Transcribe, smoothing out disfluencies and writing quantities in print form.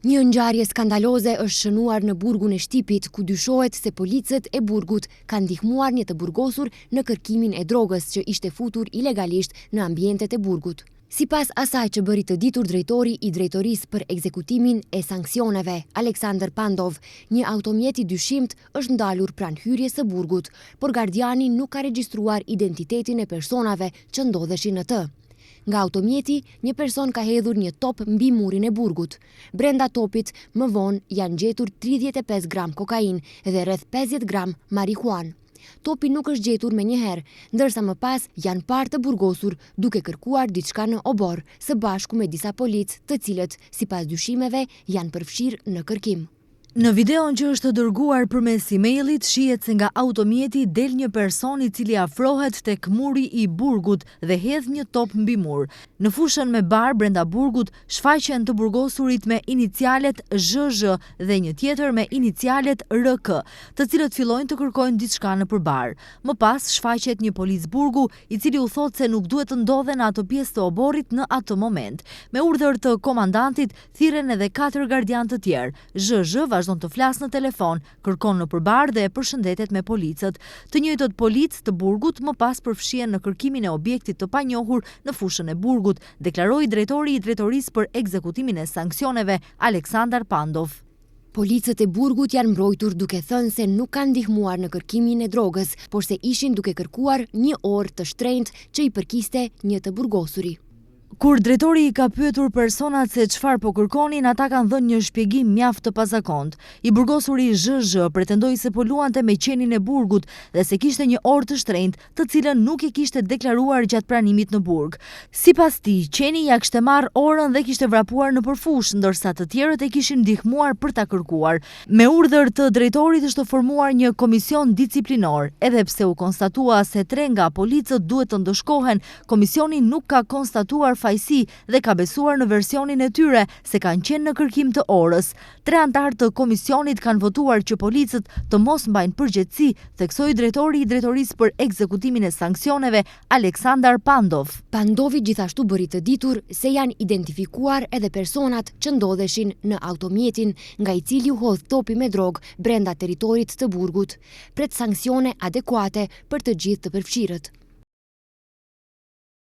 Një ngjarje skandaloze është shënuar në burgun e Shtipit, ku dyshohet se policët e burgut kanë ndihmuar një të burgosur në kërkimin e drogës që ishte futur ilegalisht në ambientet e burgut. Sipas asaj që bëri të ditur drejtori i drejtorisë për ekzekutimin e sanksioneve, Aleksandar Pandov, një automjet i dyshimt është ndalur pranë hyrjes së burgut, por gardiani nuk ka regjistruar identitetin e personave që ndodheshin në të. Nga automjeti, një person ka hedhur një top mbi murin e burgut. Brenda topit, më vonë, janë gjetur 35 gram kokain dhe rreth 50 gram marihuan. Topi nuk është gjetur me njëherë, ndërsa më pas janë parë të burgosur duke kërkuar diçka në obor, së bashku me disa policë të cilët, sipas dyshimeve, janë përfshirë në kërkim. Në videon që është dërguar përmes emailit, shihet se nga automjeti del një person i cili afrohet tek muri i burgut dhe hedh një top mbi mur. Në fushën me bar brenda burgut shfaqen të burgosurit me inicialet ZZ dhe një tjetër me inicialet RK, të cilët fillojnë të kërkojnë diçka nëpër bar. Më pas shfaqet një policë burgu i cili u thot se nuk duhet të ndodhen ato pjesë të oborrit në atë moment. Me urdhër të komandantit thirren edhe 4 gardian të tjerë. ZZ vazhdon të flasë në telefon, kërkon në përbar dhe përshëndetet me policët. Të njëjtët policë të burgut më pas përfshihen në kërkimin e objektit të panjohur në fushën e burgut, deklaroi drejtori i drejtorisë për ekzekutimin e sanksioneve, Aleksandar Pandov. Policët e burgut janë mbrojtur duke thënë se nuk kanë ndihmuar në kërkimin e drogës, por se ishin duke kërkuar një orë të shtrenjtë që i përkiste një të burgosuri. Kur drejtori i ka pyetur personat se çfarë po kërkonin, ata kanë dhënë një shpjegim mjaft të pazakont. I burgosuri ZZ pretendoi se po luante me qenin e burgut dhe se kishte një orë të shtrenjtë, të cilën nuk e kishte deklaruar gjatë pranimit në burg. Sipas tij, qeni ja kishte marrë orën dhe kishte vrapuar në përfush, ndërsa të tjerët e kishin ndihmuar për ta kërkuar. Me urdhër të drejtorit është formuar një komision disiplinor. Edhe pse u konstatua se 3 nga policët duhet të ndoshkohen, komisioni nuk ka konstatuar fajsi dhe ka besuar në versionin e tyre se kanë qenë në kërkim të orës. 3 antarë të komisionit kanë votuar që policët të mos mbajnë përgjegjësi, theksoi drejtori i drejtorisë për ekzekutimin e sanksioneve, Aleksandar Pandov. Pandovi gjithashtu bëri të ditur se janë identifikuar edhe personat që ndodheshin në automjetin nga i cili u hodh topi me drogë brenda territorit të burgut, pret sanksione adekuate për të gjithë të përfshirët.